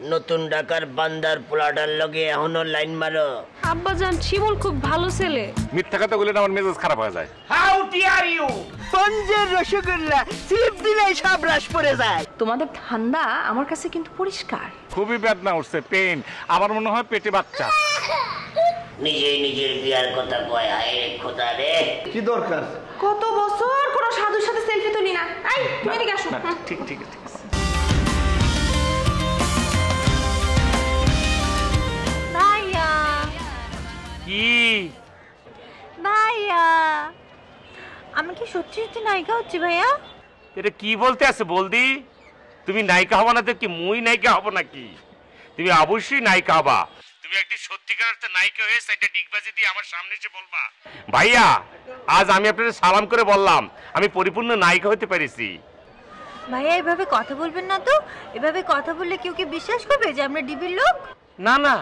নতুন ঢাকার বান্দার পোলাটার লগে এখনো লাইন মারো? আব্বাজান শিমুল খুব ভালো ছেলে। মিথ্যা কথা বলে আমার মেজাজ খারাপ হয়ে যায়। How dare you! পঞ্জের রসগোল্লা স্লিপ দিলেই সব রাশ পড়ে যায়। তোমাদের ঠান্ডা আমার কাছে কিন্তু পরিষ্কার। খুবই বেদনা উঠছে, পেন। আমার মনে হয় পেটে বাচ্চা। নিজেই নিজের বিয়ার কথা কয়, হায় রে খোদা রে। কি দরকার? কত বছর কোন সাধুর সাথে সেলফি তুলি না। এই তুমি এদিকে আসো। ঠিক ঠিক ঠিক। ভাইয়া কি ভাইয়া, আমি কি সত্যি সত্যি নায়িকা হচ্ছি ভাইয়া? এটা কি বলতে আছে বলদি? তুমি নায়িকা হবা না তো কি মুই নায়িকা হব নাকি? তুমি অবশ্যই নায়িকা হবা। তুমি একদিন সত্যিকার অর্থে নায়িকা হয়ে সেটা ডিগবাজি দিয়ে আমার সামনে এসে বলবা, ভাইয়া আজ আমি আপনাদের সালাম করে বললাম আমি পরিপূর্ণ নায়িকা হতে পেরেছি। ভাইয়া এভাবে কথা বলবেন না তো। এভাবে কথা বললে কেউ কি বিশ্বাস করবে যে আমরা ডিবির লোক? না না,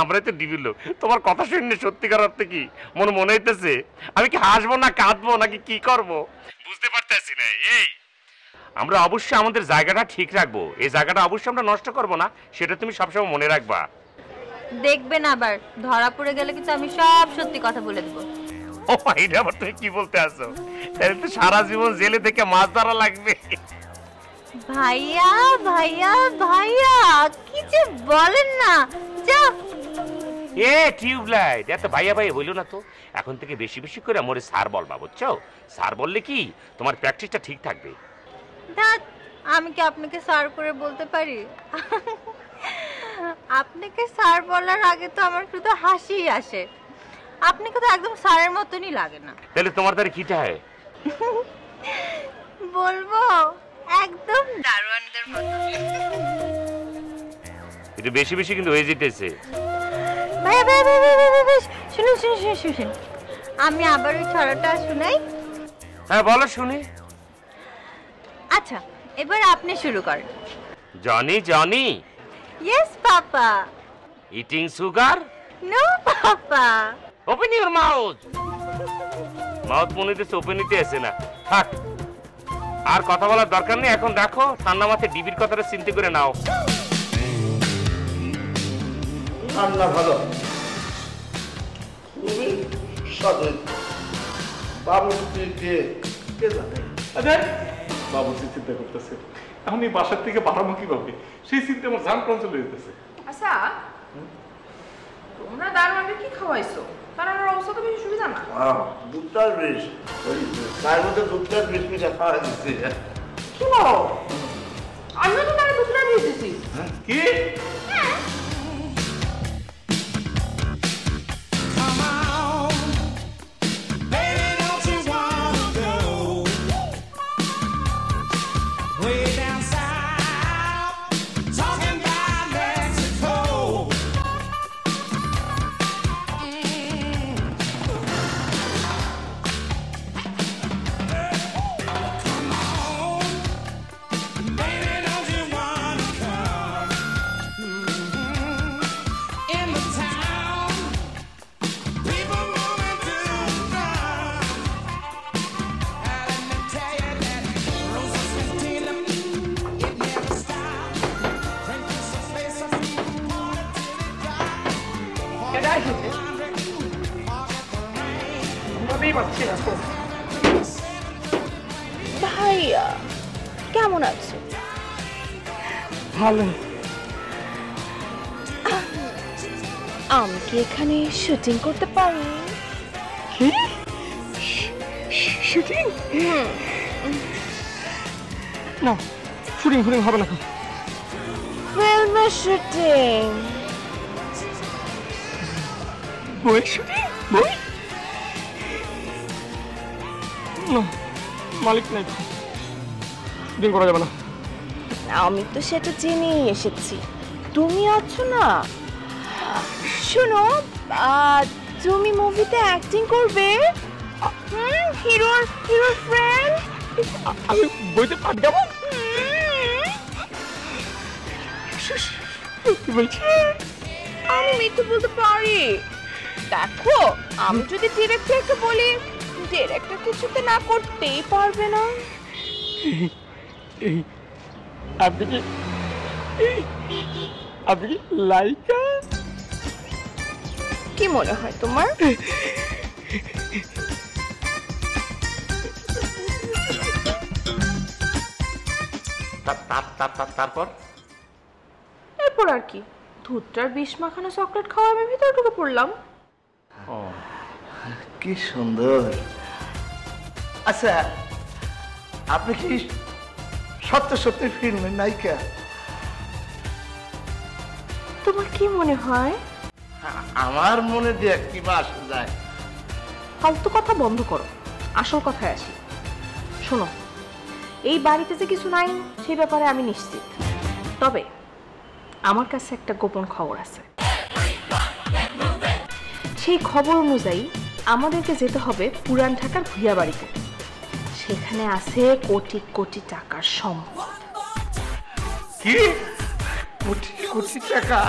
আমরা তো ডিবির লোক। তোমার কথা শুনে সত্যিকার অর্থে কি মনে হইতেছে আমি কি হাসবো না কাঁদবো নাকি কি করব বুঝতে পারতেছি না। এই আমরা অবশ্যই আমাদের জায়গাটা ঠিক রাখবো, এই জায়গাটা অবশ্যই আমরা নষ্ট করব না, সেটা তুমি সবসময় মনে রাখবা। দেখবেন আবার ধরা পড়ে গেলে কিন্তু আমি সব সত্যি কথা বলে দেবো। ও এটা আবার তুমি কি বলতে আসো? তাহলে তো সারা জীবন জেলে থেকে মাছ ধরা লাগবে। ভাইয়া ভাইয়া ভাইয়া কি যে বলেন না। যা এ টিউবলাইট, এত ভাইয়া ভাইয়া বললো না তো। এখন থেকে বেশি বেশি করে মোরে স্যার বলবা, বুঝছো? স্যার বললে কি তোমার প্র্যাকটিসটা ঠিক থাকবে। ধ্যাৎ, আমি কি আপনাকে স্যার করে বলতে পারি? আপনাকে স্যার বলার আগে তো আমার শুধু হাসি আসে। আপনাকে তো একদম স্যারের মতনই লাগে না। তাহলে তোমার দ্বারা কিটা হয়? বলবো একদম দারোয়ানদের মতো। একটু বেশি বেশি কিন্তু হয়ে যেতেছে। ভাইয়া ভাইয়া ভাইয়া শুনুন শুনুন শুনুন শুনুন, আমি আবার ওই ছড়াটা শুনাই। হ্যাঁ বলো শুনি। আচ্ছা এবার আপনি শুরু করেন। Johnny Johnny yes papa. Eating sugar? No papa. Open your mouth. Mouth মনে হচ্ছে ওপেন নিতে আসে না। থাক, আর কথা বলার দরকার নেই। এখন দেখো ঠান্ডা মাথায় ডিবির কথাটা চিন্তা করে নাও। আল্লাহ ভালো। খুবই সদয়। বাবুর্চি কে জানে? বাবুর্চি চিন্তা করতেছে এখন এই বাসার থেকে বাড়াবো কিভাবে, সেই চিন্তা আমার জান প্রাণ চলে যেতেছে। আচ্ছা তোমরা দারোয়ানকে কি খাওয়াইছো? তার আমার অবস্থা তো বেশি সুবিধা না। দুধটার বিষ, ওই তার মধ্যে দুধটার বিষ মিশা খাওয়া দিচ্ছে। কি বলো? আমিও তো তারা দুধটা দিয়ে দিয়েছি। কি ভাইয়া কেমন আছো? ভালো। আমি কি এখানে শুটিং করতে পারি? কি শুটিং? না, শুটিং ফুটিং হবে না। ফিল্মের শুটিং। বই শুটিং? বই না, মালিক নাই, শুটিং করা যাবে না। আমি তো সেটা জেনেই এসেছি। তুমি আছো না? শোনো, তুমি মুভিতে অ্যাক্টিং করবে। হিরোর ফ্রেন্ড। আমি বইতে পাঠ গাবো? সত্যি বলছি? আমি মিথ্যে বলতে পারি। দেখো, আমি যদি ডিরেক্টরকে বলি, ডিরেক্টর কিছুতে না করতেই পারবে না। আপনি কি আপনি লাইকা? কি মনে হয় তোমার? তারপর এরপর আর কি, ধুতটার বিষ মাখানো চকলেট খাওয়া আমি ভিতরে ঢুকে পড়লাম। কি সুন্দর। আচ্ছা, আপনি কি সত্য সত্যি ফিল্মের নায়িকা? তোমার কি মনে হয়? আমার মনে দিয়ে কি মাস যায়। ফালতু কথা বন্ধ করো, আসল কথায় আসি। শোনো, এই বাড়িতে যে কিছু নাই সেই ব্যাপারে আমি নিশ্চিত, তবে আমার কাছে একটা গোপন খবর আছে। সেই খবর অনুযায়ী আমাদেরকে যেতে হবে পুরান ঢাকার ভূয়া বাড়িতে। সেখানে আছে কোটি কোটি টাকার সম্পদ। কি কোটি কোটি টাকা?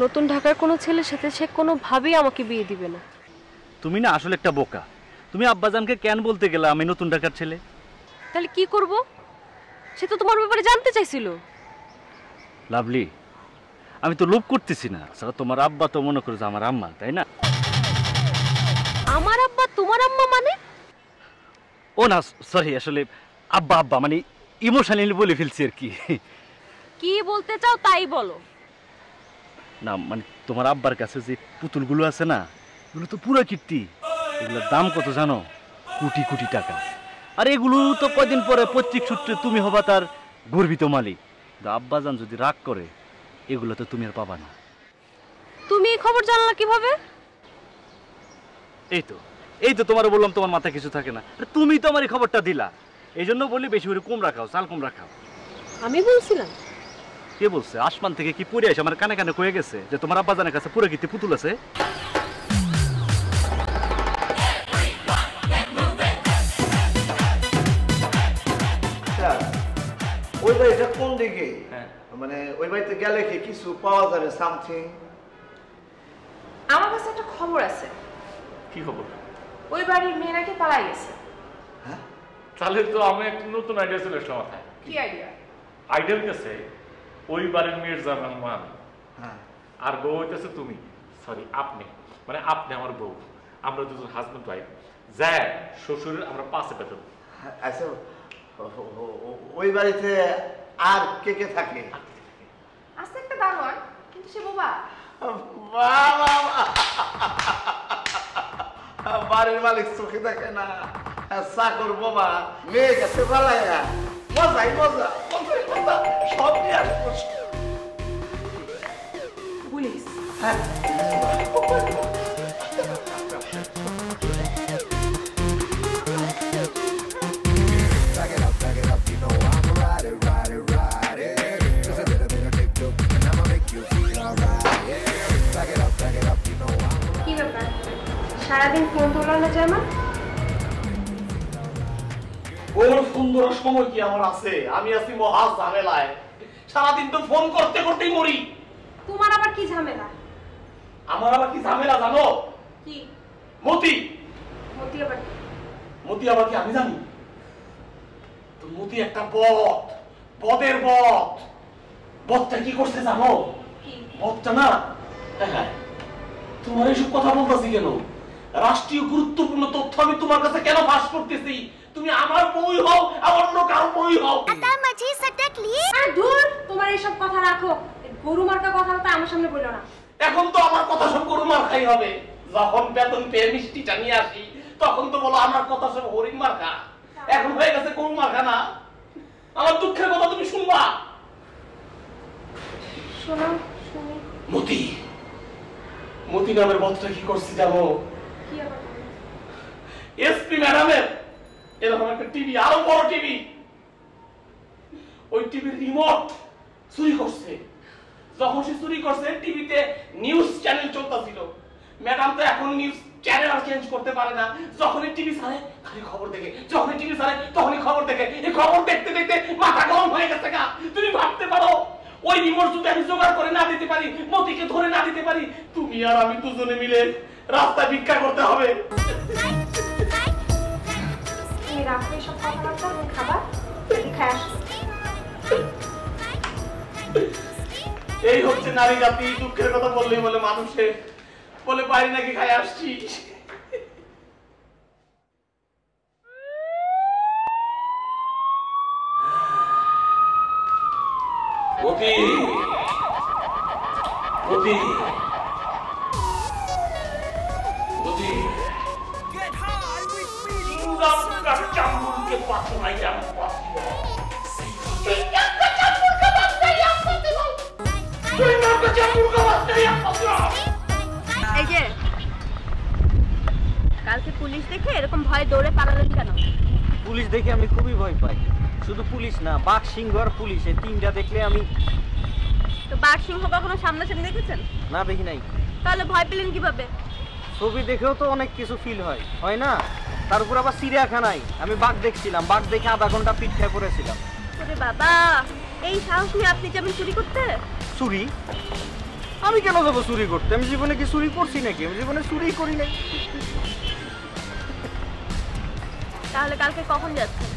নতুন ঢাকার কোনো ছেলের সাথে সে কোনোভাবেই আমাকে বিয়ে দিবে না। তুমি না আসলে একটা বোকা। তুমি আব্বাজানকে কেন বলতে গেলে আমি নতুন ঢাকার ছেলে? তাহলে কি করব? সে তো তোমার ব্যাপারে জানতে চাইছিল। লাভলি, আমি তো লোভ করতেছি না। আসলে তোমার আব্বা তো মনে করো যে আমার আম্মা, তাই না? আমার আব্বা তোমার আম্মা মানে? ও না, সরি, আসলে আব্বা আব্বা মানে ইমোশনালি বলে ফেলছি আর কি। কি বলতে চাও তাই বলো। না মানে তোমার আব্বার কাছে যে পুতুলগুলো আছে না, এগুলো তো পুরো কীর্তি। এগুলোর দাম কত জানো? কোটি কোটি টাকা। আর এগুলো তো কয়দিন পরে পৈতৃক সূত্রে তুমি হবা তার গর্বিত মালিক। আব্বাজান যদি রাগ করে, এগুলো তো তুমি আর পাবা না। তুমি এই খবর জানলা কিভাবে? এই তো তোমার বললাম তোমার মাথায় কিছু থাকে না। তুমি তো আমার এই খবরটা দিলা, এই জন্য বলি বেশি করে কুমড়া খাও, চাল কুমড়া খাও। আমি বলছিলাম? কে বলছে? আসমান থেকে কি পড়ে আসে আমার কানে কানে কয়ে গেছে যে তোমার আব্বাজানের কাছে পুরো কীর্তি পুতুল আছে? ওই বাড়িটা কোন দিকে? মানে ওই বাড়িতে গেলে কি কিছু পাওয়া যাবে? সামথিং? আমার কাছে একটা খবর আছে। কি খবর? ওই বাড়ির মেয়ে নাকি পালাই গেছে। হ্যাঁ, তাহলে তো আমি একটা নতুন আইডিয়া চলে আসলো মাথায়। কি আইডিয়া? আইডিয়া হইতেছে ওই বাড়ির মেয়ের জামাই মান, আর বউ হইতেছে তুমি, সরি আপনি, মানে আপনি আমার বউ, আমরা দুজন হাজবেন্ড ওয়াইফ, যায় শ্বশুরের আমরা পাশে পেতাম। আচ্ছা, ওই বাড়িতে আর কে কে থাকে? আছে একটা দারোয়ান, কিন্তু সে বোবা। বাড়ির মালিক চোখে দেখে না, চাকর বোবা, মেয়ে গেছে পালাইয়া। মজাই মজা, মজাই মজা, সব নিয়ে আসবো। পুলিশ? কি ব্যাপার, সারাদিন ফোন তোলা না যায়? কোন সুন্দর সময় কি আমার আছে? আমি আছি মহা ঝামেলায়, সারাদিন তো ফোন করতে করতেই মরি। তোমার আবার কি ঝামেলা? আমার আবার কি ঝামেলা জানো? কি? মতি। মতি আবার কি? মতি আবার কি আমি জানি? তো মতি একটা বদ, বদের বদ। বদটা কি করছে জানো? কি? বদটা না, হ্যাঁ, তোমার এইসব কথা বলতেছি কেন? রাষ্ট্রীয় গুরুত্বপূর্ণ তথ্য আমি তোমার কাছে কেন ফাঁস করতেছি? তুমি আমার বই হও, আমার অন্য কারো বই হও। আরে ধুর, তোমার এইসব কথা রাখো। গরু মার্কা কথা তো আমার সামনে বললো না। এখন তো আমার কথা সব গরু মার্কাই হবে। যখন বেতন পেয়ে মিষ্টিটা নিয়ে আসি, তখন তো বলো আমার কথা সব হরিণ মার্কা। এখন হয়ে গেছে গরু মার্কা না। আমার দুঃখের কথা তুমি শুনবা? শোনো, শুনি। মতি, মতি নামের বদটা কি করছি জানো? কি আবার? এসপি ম্যাডামের এরকম একটা টিভি, আরো বড় টিভি, ওই টিভির রিমোট চুরি করছে। যখন সে চুরি করছে, টিভিতে নিউজ চ্যানেল চলতেছিল। ম্যাডাম তো এখন নিউজ চ্যানেল আর চেঞ্জ করতে পারে না। যখনই টিভি ছাড়ে খালি খবর দেখে, যখনই টিভি ছাড়ে তখনই খবর দেখে। এই খবর দেখতে দেখতে মাথা গরম হয়ে গেছে গা। তুমি ভাবতে পারো ওই রিমোট যদি আমি জোগাড় করে না দিতে পারি, বাঁচাইতে পারি তুমি আর আমি দুজনে মিলে রাস্তা ভিক্ষা করতে হবে। তুমি রাখো এসব কথাবার্তা, এবং খাবার খায় আসো। এই হচ্ছে নারী জাতি, দুঃখের কথা বললেই বলে মানুষে বলে বাইরে নাকি খাই আসছি। এই যে কালকে পুলিশ দেখে এরকম ভয় দৌড়ে পালালেন কেন? পুলিশ দেখে আমি খুবই ভয় পাই। শুধু পুলিশ না, বাঘ, সিংহ আর পুলিশ, এই তিনটা দেখলে আমি। তো বাঘ সিংহ কখনো সামনাসামনি দেখেছেন? না, দেখি নাই। তাহলে ভয় পেলেন কিভাবে? ছবি দেখেও তো অনেক কিছু ফিল হয়, হয় না? তার উপর আবার চিড়িয়াখানায় আমি বাঘ দেখছিলাম, বাঘ দেখে আধা ঘন্টা পিঠ খেয়ে পড়েছিলাম। ওরে বাবা, এই সাহস নিয়ে আপনি যাবেন চুরি করতে? চুরি? আমি কেন যাবো চুরি করতে? আমি জীবনে কি চুরি করছি নাকি? আমি জীবনে চুরি করি নাই। তাহলে কালকে কখন যাচ্ছেন?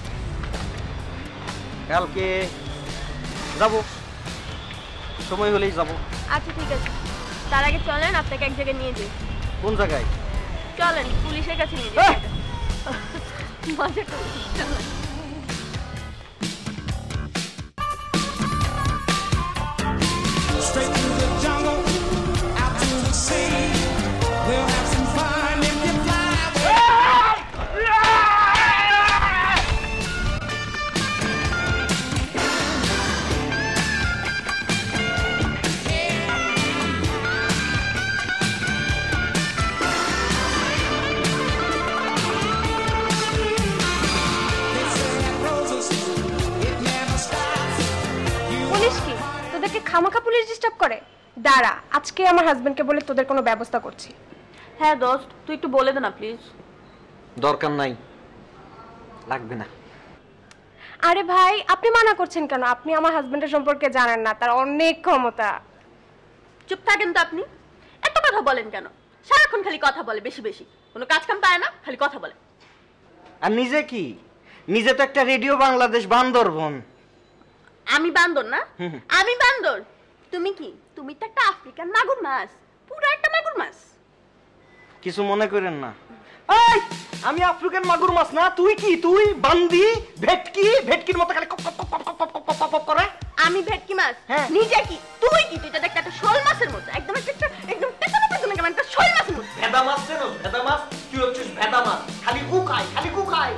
কালকে যাব, সময় হলেই যাব। আচ্ছা ঠিক আছে, তার আগে চলেন আপনাকে এক জায়গায় নিয়ে যাই। কোন জায়গায়? চলেন পুলিশের কাছে নিয়ে যাই। মজা করি, চলেন। Straight through the jungle, out to the sea. We'll have some fun if you fly away. Police কি তোদেরকে খামাখা পুলিশ ডিস্টার্ব করে? দাঁড়া, আজকে আমার হাজবেন্ডকে বলে তোদের কোনো ব্যবস্থা করছি। হ্যাঁ দোস্ত, তুই একটু বলে দে না প্লিজ। দরকার নাই, লাগবে না। আরে ভাই, আপনি মানা করছেন কেন? আপনি আমার হাজবেন্ডের সম্পর্কে জানেন না, তার অনেক ক্ষমতা। চুপ থাকেন তো আপনি, এত কথা বলেন কেন? সারাক্ষণ খালি কথা বলে, বেশি বেশি, কোনো কাজ কাম পায় না, খালি কথা বলে। আর নিজে কি? নিজে তো একটা রেডিও বাংলাদেশ বান্দরবন। আমি বান্দর না? আমি বান্দর। তুমি কি? তুমি তো একটা আফ্রিকান মাগুর মাছ, পুরো একটা মাগুর মাছ। কিছু মনে করেন না। এই, আমি আফ্রিকান মাগুর মাছ না। তুই কি? তুই বান্দি, ভেটকি, ভেটকির মতো খালি কপ কপ কপ কপ কপ কপ কপ কপ করে। আমি ভেটকি মাছ? হ্যাঁ। নিজে কি? তুই কি? তুই তো দেখতে একটা শোল মাছের মতো, একদম একদম টেকানো পেছনে কেমন একটা শোল মাছের মতো। ভেদা মাছ চেনো? ভেদা মাছ? তুই হচ্ছিস ভেদা মাছ, খালি কুকায়, খালি কুকায়।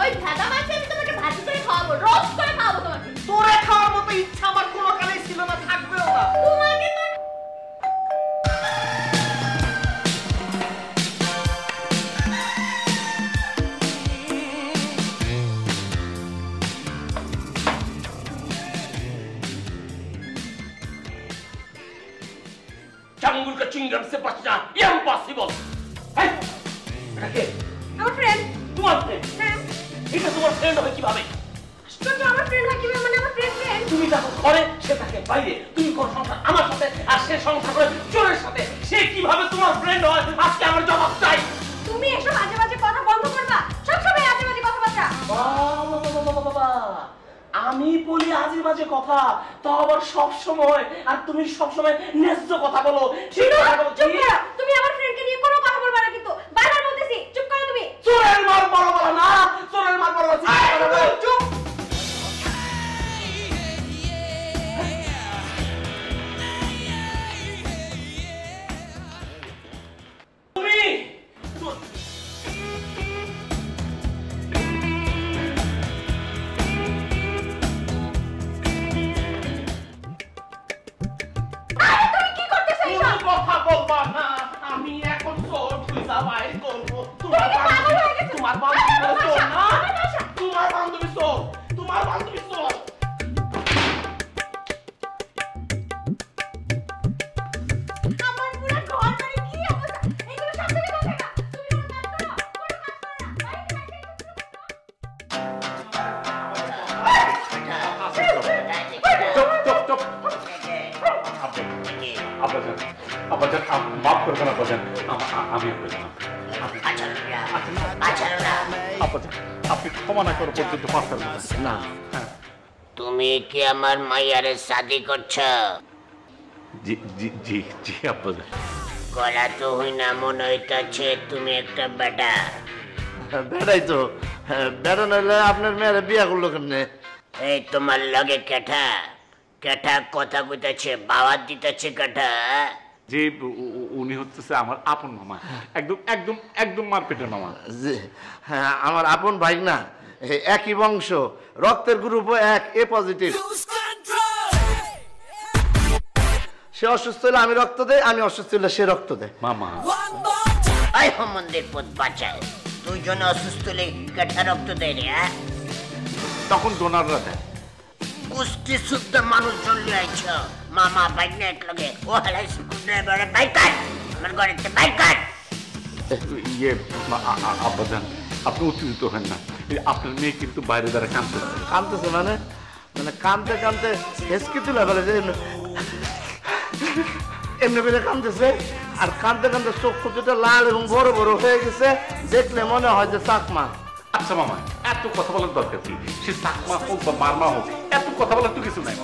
ওই ভেদা মাছ আমি তোমাকে ভাজি করে খাওয়াবো, রোস্ট করে খাওয়াবো তোমাকে। তোরে খাওয়ার মতো ইচ্ছা আমার কোনো কালেই ছিল না, থাকবেও না। তোমাকে তো चांगुल का चिंगम से बचना इम्पॉसिबल। है रखे আমার ফ্রেন্ড। তোমার ফ্রেন্ড? হ্যাঁ। এটা তোমার ফ্রেন্ড হবে কিভাবে? আশ্চর্য, আমার ফ্রেন্ড হয় কিভাবে? মানে আমার ফ্রেন্ড ফ্রেন্ড। তুমি থাকো ঘরে, সে থাকে বাইরে। তুমি করো সংসার আমার সাথে, আর সে সংসার করে চোরের সাথে। সে কিভাবে তোমার ফ্রেন্ড হয়? আজকে আমার জবাব চাই। তুমি এসব আজে বাজে কথা বন্ধ করবা। সবসময় আজে বাজে কথাবার্তা। বাবা, আমি বলি আজে বাজে কথা, তো আবার সব সময়, আর তুমি সব সময় ন্যায্য কথা বলো। ঠিক কথা বলো। চুপ করো, তুমি আমার ফ্রেন্ডকে নিয়ে কোনো কথা বলবা না কিন্তু। বারবার বলতেছি, চুপ করো তুমি। চোরের মার বড় বড় না, চোরের মার বড় বড়। চুপ। তুমি কি করতেছ এইসব? কথা বলবা না, আমি এখন চোর খুঁজা বাইর করবো। তোমার বান্ধবী চোর না, তোমার বান্ধবী চোর, তোমার বান্ধবী চোর। আমার পুরো ঘর বাড়ি কি অবস্থা? এগুলো সব থেকে কথা না। তুমি কোনো কাজ করো, কোনো কাজ করো না। বাইরে থেকে চুপ চুপ চুপ। Okay. আব্বাজান আব্বাজান মাফ করবেন আব্বাজান আমি আব্বাজান আব্বাজান আপনি ক্ষমা না করে পর্যন্ত পারতেন না। তুমি কি আমার মাইয়ারে শাদি করছ? জি জি জি জি আব্বাজান। গলা তো হই না মনে হইতাছে তুমি একটা বেটা। বেটাই তো, বেটা নইলে আপনার মেয়েরে বিয়া করলো কেমনে? এই তোমার লগে কেঠা কেঠা কথা কইতাছে, বাওয়াত দিতেছে কেঠা? যে উনি হচ্ছে আমার আপন মামা, একদম একদম একদম মারপেটের মামা। হ্যাঁ, আমার আপন ভাই না, একই বংশ, রক্তের গ্রুপও এক, এ পজিটিভ। সে অসুস্থ হলে আমি রক্ত দেই, আমি অসুস্থ হলে সে রক্ত দেয়। মামা আই মন্দির পথ বাঁচায়, দুইজন অসুস্থ হলে কেঠা রক্ত দেয় রে? তখন ডোনাররা দেয়। কুস্তি শুদ্ধ মানুষ চলে আইছ, মামা বাইক না একলগে ও হালাই স্কুল ড্রাইভারে বাইক কাট, আমার ঘরেতে বাইক কাট। ইয়ে আব্বাজান আপনি উত্তেজিত হন না, আপনার মেয়ে কিন্তু বাইরে দ্বারা কাঁদতেছে। কাঁদতেছে মানে? মানে কাঁদতে কাঁদতে হেসকি তুলে ফেলে যে এমনি করে কাঁদতেছে, আর কাঁদতে কাঁদতে চোখ দুটো লাল এবং বড় বড় হয়ে গেছে, দেখলে মনে হয় যে চাকমা। আচ্ছা মামা, এত কথা বলার দরকার কি? সে চাকমা হোক বা মারমা হোক, এত কথা বলার তো কিছু নাই।